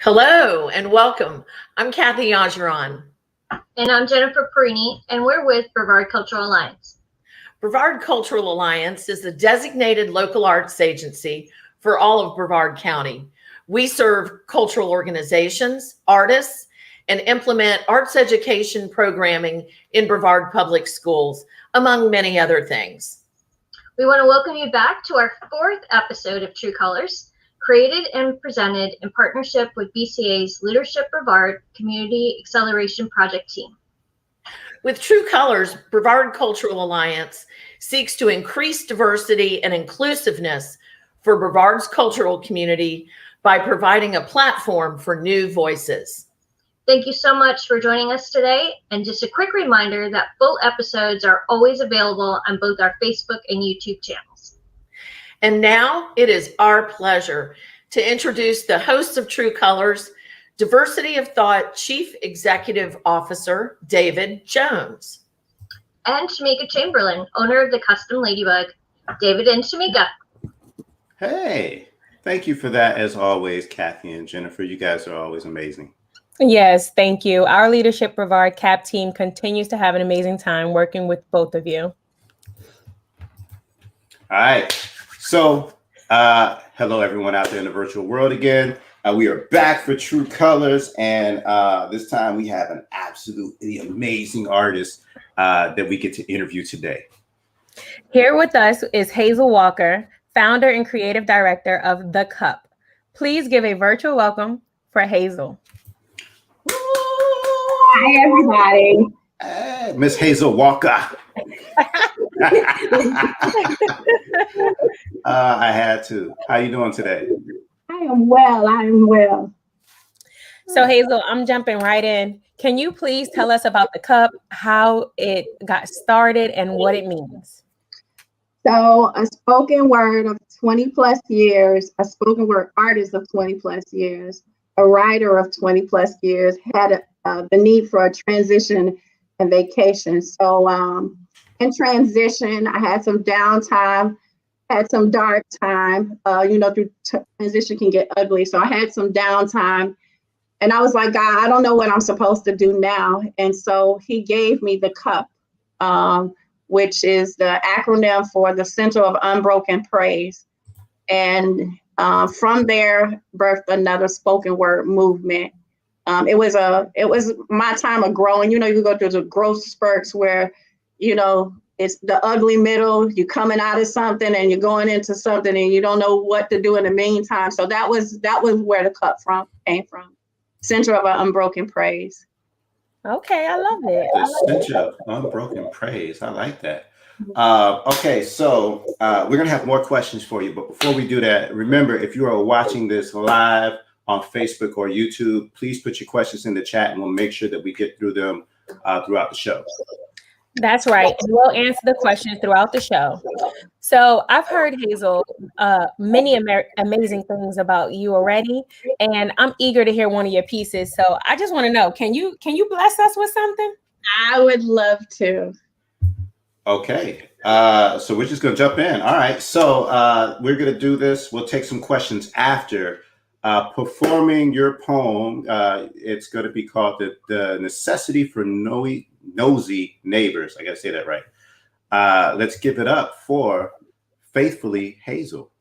Hello and welcome. I'm Kathy Ageron. And I'm Jennifer Perini, and we're with Brevard Cultural Alliance. Brevard Cultural Alliance is the designated local arts agency for all of Brevard County. We serve cultural organizations, artists, and implement arts education programming in Brevard Public Schools, among many other things. We want to welcome you back to our fourth episode of True Colors, created and presented in partnership with BCA's Leadership Brevard Community Acceleration Project team. With True Colors, Brevard Cultural Alliance seeks to increase diversity and inclusiveness for Brevard's cultural community by providing a platform for new voices. Thank you so much for joining us today. And just a quick reminder that full episodes are always available on both our Facebook and YouTube channels. And now it is our pleasure to introduce the hosts of True Colors, Diversity of Thought Chief Executive Officer, David Jones. And Shamika Chamberlain, owner of the Custom Ladybug. David and Shamika. Hey, thank you for that as always, Kathy and Jennifer. You guys are always amazing. Yes, thank you. Our Leadership Brevard CAP team continues to have an amazing time working with both of you. All right. So, hello, everyone out there in the virtual world again. We are back for True Colors, and this time we have an absolutely amazing artist that we get to interview today. Here with us is Hazel Walker, founder and creative director of The C.U.P. Please give a virtual welcome for Hazel. Hi, everybody. Hey, Miss Hazel Walker. I had to. How you doing today? I am well. So Hazel, I'm jumping right in. Can you please tell us about the C.U.P., how it got started and what it means? So a spoken word of 20 plus years, a spoken word artist of 20 plus years, a writer of 20 plus years, had the need for a transition and vacation. So in transition, I had some downtime, had some dark time. Through transition can get ugly. So I had some downtime. And I was like, God, I don't know what I'm supposed to do now. And so he gave me the C.U.P., which is the acronym for the Center of Unbroken Praise. And from there, birthed another spoken word movement. It was my time of growing. You go through the growth spurts where, it's the ugly middle, you're coming out of something and you're going into something and you don't know what to do in the meantime. So that was where the C.U.P. came from. Center of Unbroken Praise. Okay, I love it. The Center of Unbroken Praise. I like that. Okay, so we're going to have more questions for you. But before we do that, remember, if you are watching this live on Facebook or YouTube, please put your questions in the chat and we'll make sure that we get through them throughout the show. That's right. And we'll answer the questions throughout the show. So I've heard, Hazel, many amazing things about you already, and I'm eager to hear one of your pieces. So I just want to know, can you bless us with something? I would love to. Okay. So we're just going to jump in. All right. So we're going to do this. We'll take some questions after performing your poem. It's going to be called The Necessity for Nosy Neighbors. I got to say that right. Let's give it up for Faithfully Hazel.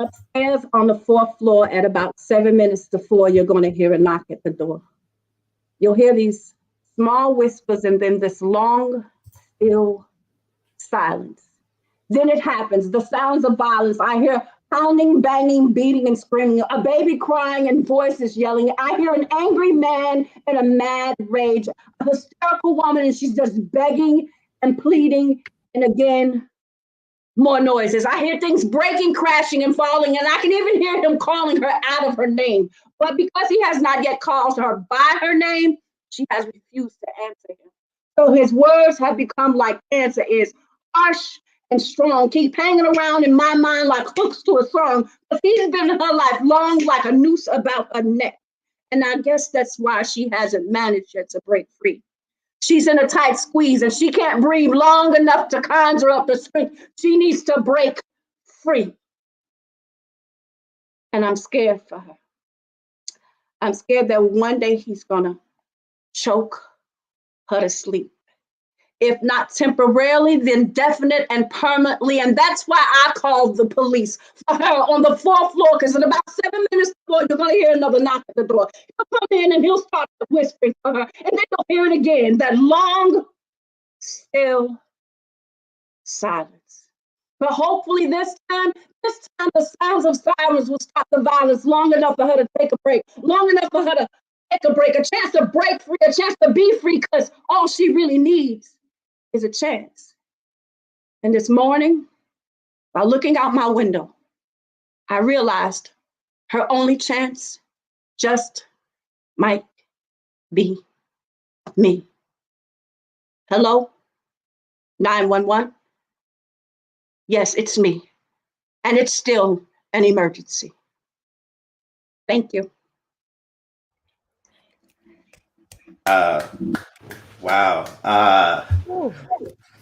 Upstairs on the 4th floor at about 7 minutes to 4, you're going to hear a knock at the door. You'll hear these small whispers and then this long, still silence. Then it happens. The sounds of violence. I hear pounding, banging, beating, and screaming, a baby crying and voices yelling. I hear an angry man in a mad rage, a hysterical woman, and she's just begging and pleading. And again, more noises. I hear things breaking, crashing, and falling, and I can even hear him calling her out of her name. But because he has not yet called her by her name, she has refused to answer him. So his words have become like cancer, is harsh and strong, keep hanging around in my mind like hooks to a song, but he's been in her life long like a noose about her neck. And I guess that's why she hasn't managed yet to break free. She's in a tight squeeze and she can't breathe long enough to conjure up the strength. She needs to break free. And I'm scared for her. I'm scared that one day he's gonna choke her to sleep. If not temporarily, then definite and permanently. And that's why I called the police for her on the 4th floor, because in about 7 minutes before, you're going to hear another knock at the door. He'll come in and he'll start whispering for her, and then you'll hear it again, that long, still silence. But hopefully this time the sounds of sirens will stop the violence long enough for her to take a break, long enough for her to take a break, a chance to break free, a chance to be free, because all she really needs is a chance. And this morning, by looking out my window, I realized her only chance just might be me. Hello? 911? Yes, it's me. And it's still an emergency. Thank you. Wow. Ooh,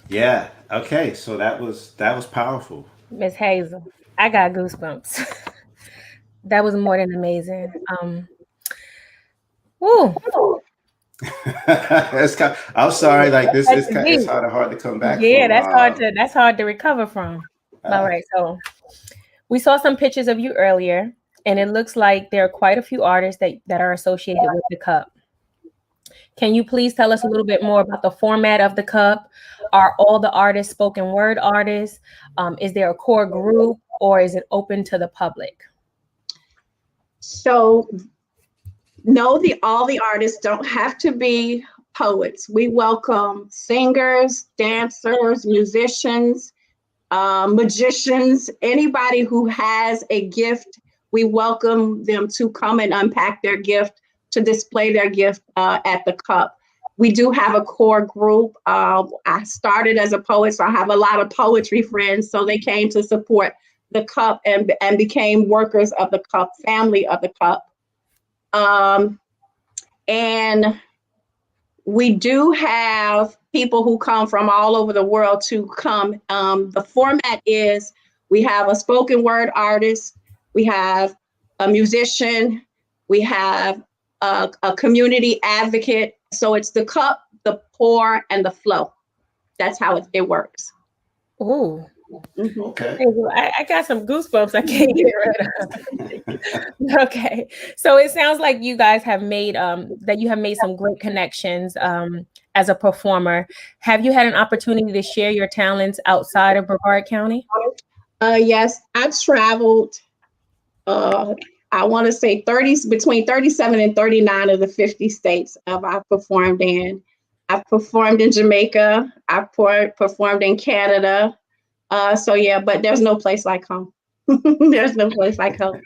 Yeah. Okay. So that was powerful. Miss Hazel, I got goosebumps. That was more than amazing. Ooh, I'm sorry. Like this is it's hard to come back yeah, from. that's hard to recover from. All right, so we saw some pictures of you earlier, and it looks like there are quite a few artists that are associated with the cup. Can you please tell us a little bit more about the format of the cup? Are all the artists spoken word artists? Is there a core group, or is it open to the public? So no, all the artists don't have to be poets. We welcome singers, dancers, musicians, magicians, anybody who has a gift. We welcome them to come and unpack their gift, to display their gift at the cup. We do have a core group. I started as a poet, so I have a lot of poetry friends. So they came to support the cup and became workers of the cup, family of the cup. And we do have people who come from all over the world to come. The format is we have a spoken word artist, we have a musician, we have a community advocate. So it's the cup, the pour, and the flow. That's how it works. Ooh. Mm-hmm. Okay. I got some goosebumps I can't get rid of. Okay. So it sounds like you guys have made some great connections as a performer. Have you had an opportunity to share your talents outside of Brevard County? Yes, I traveled I want to say between 37 and 39 of the 50 states I've performed in. I've performed in Jamaica. I've performed in Canada. So yeah, but there's no place like home. There's no place like home.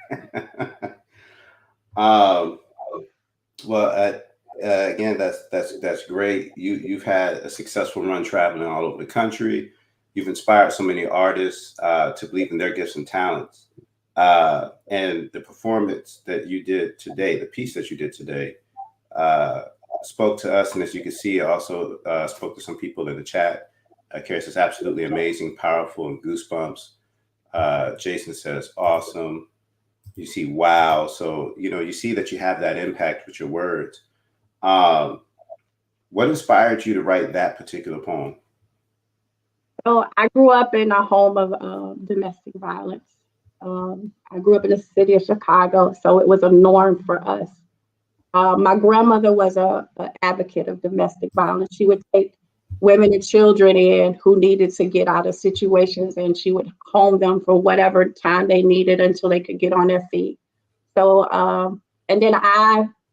Well, again, that's great. You've had a successful run traveling all over the country. You've inspired so many artists to believe in their gifts and talents. And the performance that you did today, the piece that you did today, spoke to us. And as you can see, it also spoke to some people in the chat. Karis is absolutely amazing, powerful, and goosebumps. Jason says, awesome. You see, wow. So, you see that you have that impact with your words. What inspired you to write that particular poem? So I grew up in a home of domestic violence. I grew up in the city of Chicago, so it was a norm for us. My grandmother was an advocate of domestic violence. She would take women and children in who needed to get out of situations, and she would home them for whatever time they needed until they could get on their feet. So, and then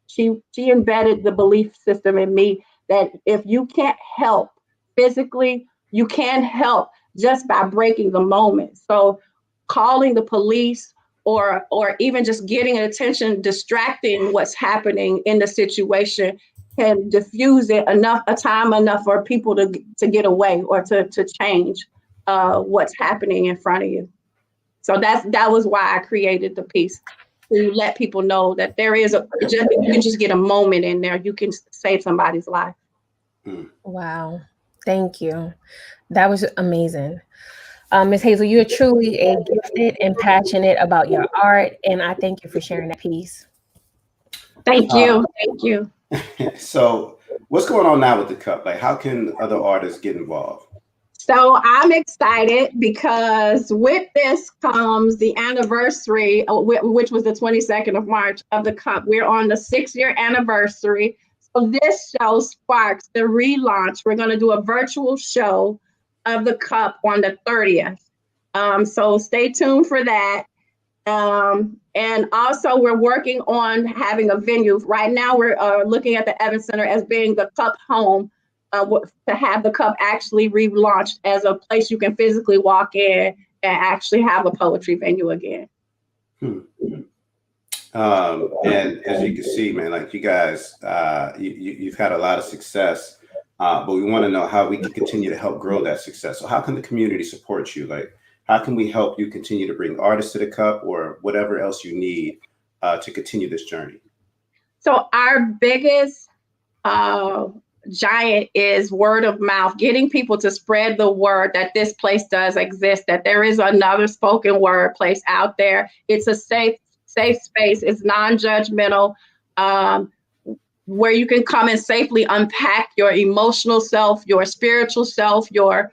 she embedded the belief system in me that if you can't help physically, you can help just by breaking the moment. So calling the police or even just getting attention, distracting what's happening in the situation can diffuse it enough for people to get away or to change what's happening in front of you. So that was why I created the piece, to let people know that you can just get a moment in there, you can save somebody's life. Wow. Thank you. That was amazing. Ms. Hazel, you are truly a gifted and passionate about your art, and I thank you for sharing that piece. Thank you. Thank you. So what's going on now with the cup? Like, how can other artists get involved? So I'm excited because with this comes the anniversary, which was the 22nd of March of the Cup. We're on the 6-year anniversary. So this show sparks the relaunch. We're going to do a virtual show of the Cup on the 30th. So stay tuned for that. And also we're working on having a venue. Right now we're looking at the Evans Center as being the Cup home. To have the Cup actually relaunched as a place you can physically walk in and actually have a poetry venue again. And as you can see, man, like you guys, you've had a lot of success, but we want to know how we can continue to help grow that success. So how can the community support you? Like, how can we help you continue to bring artists to the Cup or whatever else you need to continue this journey? So our biggest giant is word of mouth, getting people to spread the word that this place does exist, that there is another spoken word place out there. It's a safe space. It's non-judgmental, where you can come and safely unpack your emotional self, your spiritual self, your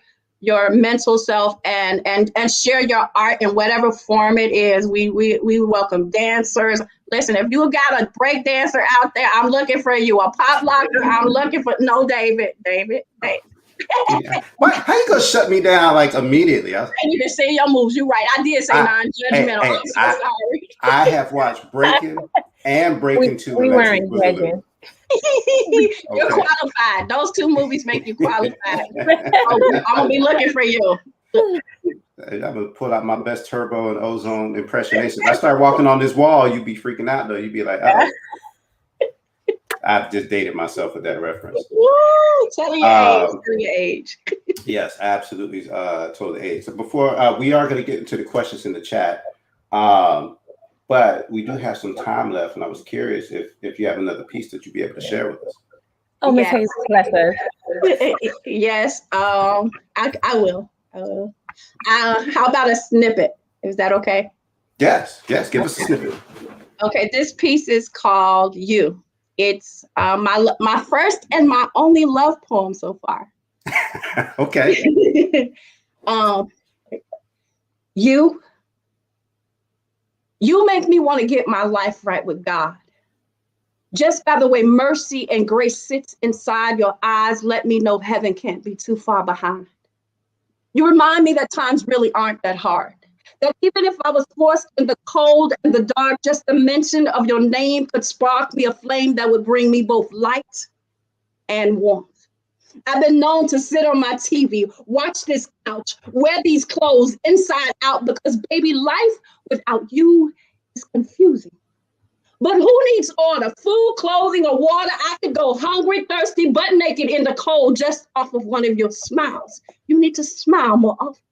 mental self, and share your art in whatever form it is. We welcome dancers. Listen, if you got a break dancer out there, I'm looking for you. A pop locker, I'm looking for David. What? How you gonna shut me down like immediately? And you can say your moves. You're right. I did say non-judgmental. I'm so sorry. I have watched Breaking and Breaking 2. We weren't judging. You're qualified. Those 2 movies make you qualified. I'm gonna be looking for you. I'm gonna pull out my best Turbo and Ozone impersonation. If I start walking on this wall, you'd be freaking out though. You'd be like, oh. I've just dated myself with that reference. Woo! Tell your age. Yes, absolutely. Told the age. So before we are going to get into the questions in the chat, but we do have some time left, and I was curious if you have another piece that you'd be able to share with us. Oh, Miss Hazel, bless her. Yes, I will. How about a snippet? Is that okay? Yes. Give us a snippet. Okay, this piece is called "You." It's my first and my only love poem so far. Okay. You make me want to get my life right with God. Just by the way mercy and grace sits inside your eyes, let me know heaven can't be too far behind. You remind me that times really aren't that hard. That even if I was forced in the cold and the dark, just the mention of your name could spark me a flame that would bring me both light and warmth. I've been known to sit on my TV, watch this couch, wear these clothes inside out, because baby, life without you is confusing. But who needs order? Food, clothing, or water? I could go hungry, thirsty, butt naked in the cold just off of one of your smiles. You need to smile more often.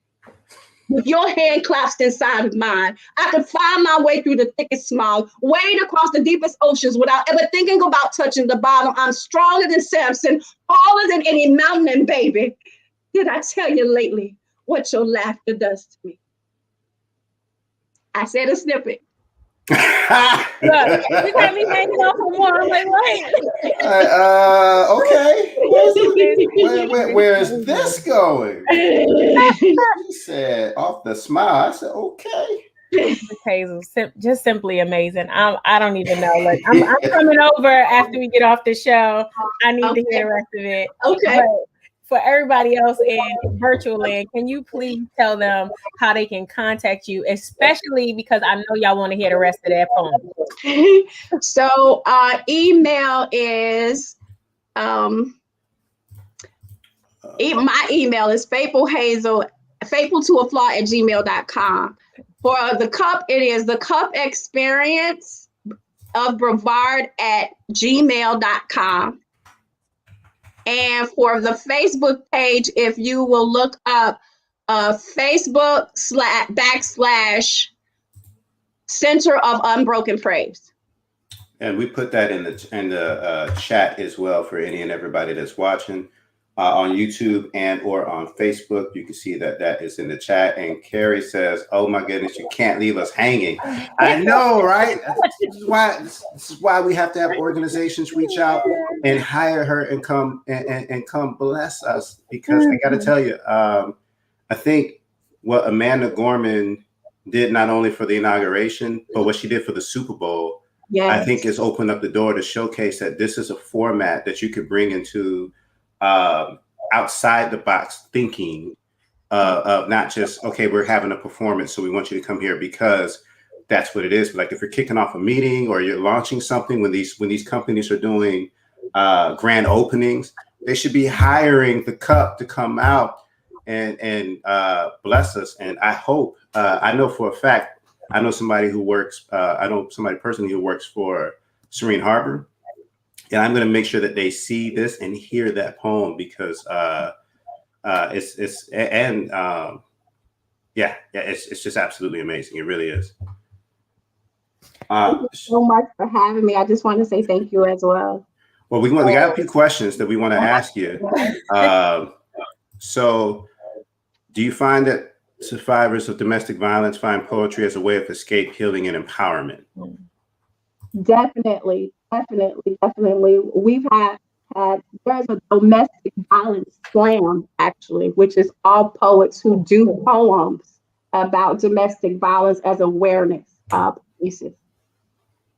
With your hand clasped inside of mine, I could find my way through the thickest smog, wade across the deepest oceans without ever thinking about touching the bottom. I'm stronger than Samson, taller than any mountain, baby. Did I tell you lately what your laughter does to me? I said a snippet. Look, you got me hanging off for more. I'm like, what? Okay. Where is this going? She said off the smile. I said, okay. Hazel, just simply amazing. I don't even know. Like, I'm coming over after we get off the show. I need to hear the rest of it. Okay. But for everybody else in virtual land, can you please tell them how they can contact you, especially because I know y'all want to hear the rest of that poem. So email is my email is faithfultoaflaw@gmail.com. For the Cup, it is the Cup Experience of Brevard@gmail.com. And for the Facebook page, if you will look up Facebook / Center of Unbroken Praise. And we put that in the chat as well for any and everybody that's watching. on YouTube and or on Facebook. You can see that is in the chat. And Carrie says, "Oh my goodness, you can't leave us hanging." I know, right? This is why we have to have organizations reach out and hire her and come and come bless us. Because I got to tell you, I think what Amanda Gorman did not only for the inauguration, but what she did for the Super Bowl, I think has opened up the door to showcase that this is a format that you could bring into outside the box thinking of not just, okay, we're having a performance, so we want you to come here because that's what it is. But like if you're kicking off a meeting or you're launching something, when these companies are doing grand openings, they should be hiring the CUP to come out and bless us. And I hope, I know for a fact, I know somebody who works, I know somebody personally who works for Serene Harbor. And I'm going to make sure that they see this and hear that poem because it's just absolutely amazing. It really is. Thank you so much for having me. I just want to say thank you as well. Well, we got a few questions that we want to ask you. So, do you find that survivors of domestic violence find poetry as a way of escape, healing, and empowerment? Definitely. We've had there's a domestic violence slam actually, which is all poets who do poems about domestic violence as awareness pieces,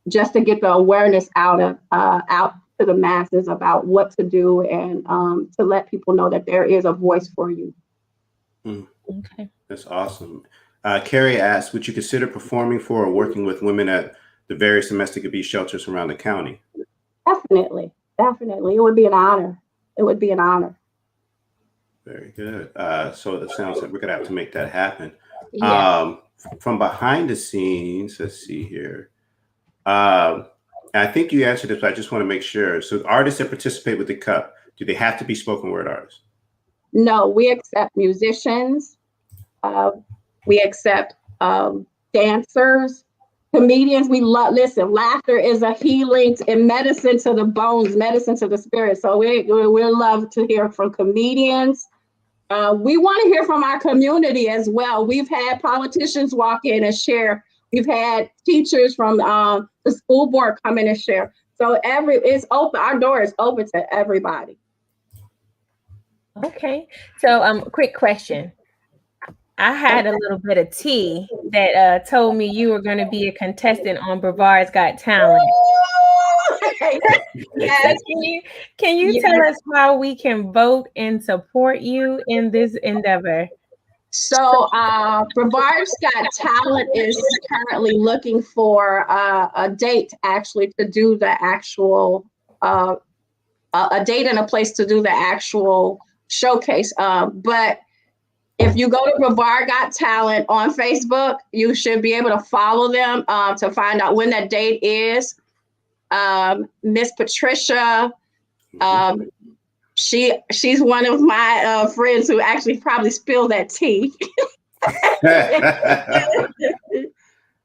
just to get the awareness out to the masses about what to do and to let people know that there is a voice for you. Okay, that's awesome. Carrie asks, would you consider performing for or working with women at the various domestic abuse shelters around the county? Definitely. It would be an honor. Very good. So it sounds like we're gonna have to make that happen. yes. From behind the scenes, let's see here. I think you answered this, but I just want to make sure. So artists that participate with the CUP, do they have to be spoken word artists? No, we accept musicians. We accept dancers, comedians. We listen, laughter is a healing and medicine to the bones, medicine to the spirit. So we love to hear from comedians. We want to hear from our community as well. We've had politicians walk in and share. We've had teachers from the school board come in and share. So it's open. Our door is open to everybody. Okay. So quick question. I had a little bit of tea that told me you were going to be a contestant on Brevard's Got Talent. Yes. Can you tell us how we can vote and support you in this endeavor? So Brevard's Got Talent is currently looking for a date actually to do the actual a date and a place to do the actual showcase. But if you go to Brevard Got Talent on Facebook, you should be able to follow them to find out when that date is. Miss Patricia, she's one of my friends who actually probably spilled that tea.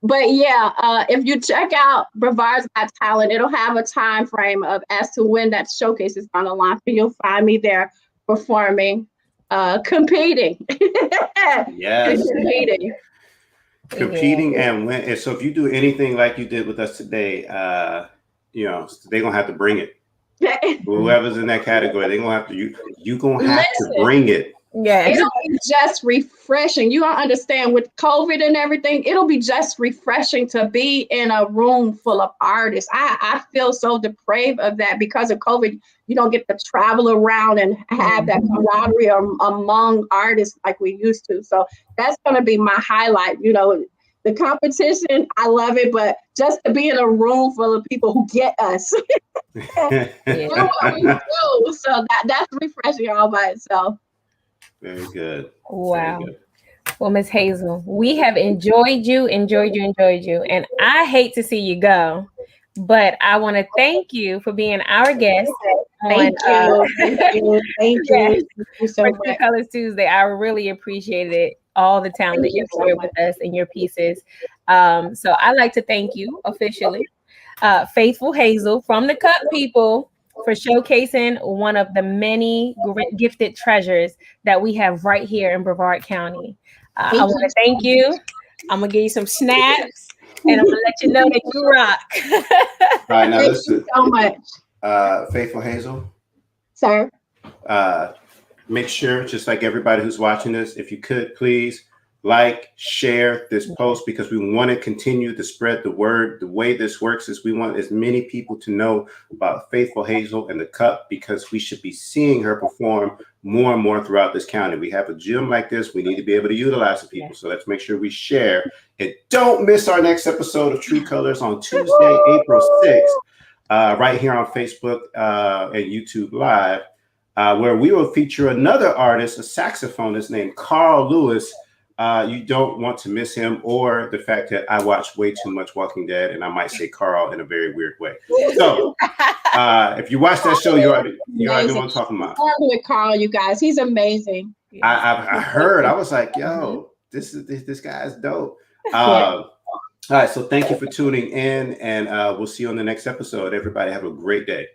But yeah, if you check out Brevard's Got Talent, it'll have a time frame of as to when that showcase is going to launch. And you'll find me there performing, competing. Yes. Competing Yeah. and win. And so if you do anything like you did with us today, they're gonna have to bring it. Whoever's in that category, they're gonna have to you gonna have to bring it. Yeah. It'll be just refreshing. You don't understand with COVID and everything, it'll be just refreshing to be in a room full of artists. I feel so depraved of that because of COVID. You don't get to travel around and have that camaraderie among artists like we used to. So that's going to be my highlight. You know, the competition, I love it, but just to be in a room full of people who get us. Do what we do. So that's refreshing all by itself. Very good. Wow. Very good. Well, Miss Hazel, we have enjoyed you. And I hate to see you go, but I want to thank you for being our guest. Thank you. Thank you so For much. True Colors Tuesday. I really appreciated it. All the talent that you shared with us and your pieces. So I'd like to thank you officially. Faithful Hazel from the CUP people for showcasing one of the many gifted treasures that we have right here in Brevard County. I want to thank you. I'm going to give you some snaps, and I'm going to let you know that you rock. All right, now Thank listen. you so much. Faithful Hazel, Sir. make sure, just like everybody who's watching this, if you could please like, share this post, because we want to continue to spread the word. The way this works is we want as many people to know about Faithful Hazel and the Cup, because we should be seeing her perform more and more throughout this county. We have a gym like this. We need to be able to utilize the people. So let's make sure we share. And don't miss our next episode of True Colors on Tuesday, April 6th, right here on Facebook and YouTube Live, where we will feature another artist, a saxophonist named Carl Lewis. You don't want to miss him, or the fact that I watch way too much Walking Dead, and I might say Carl in a very weird way. So if you watch that show, you already know what I'm talking about. With Carl, you guys, he's amazing. I heard, I was like, yo, this guy's dope. All right, so thank you for tuning in, and we'll see you on the next episode. Everybody have a great day.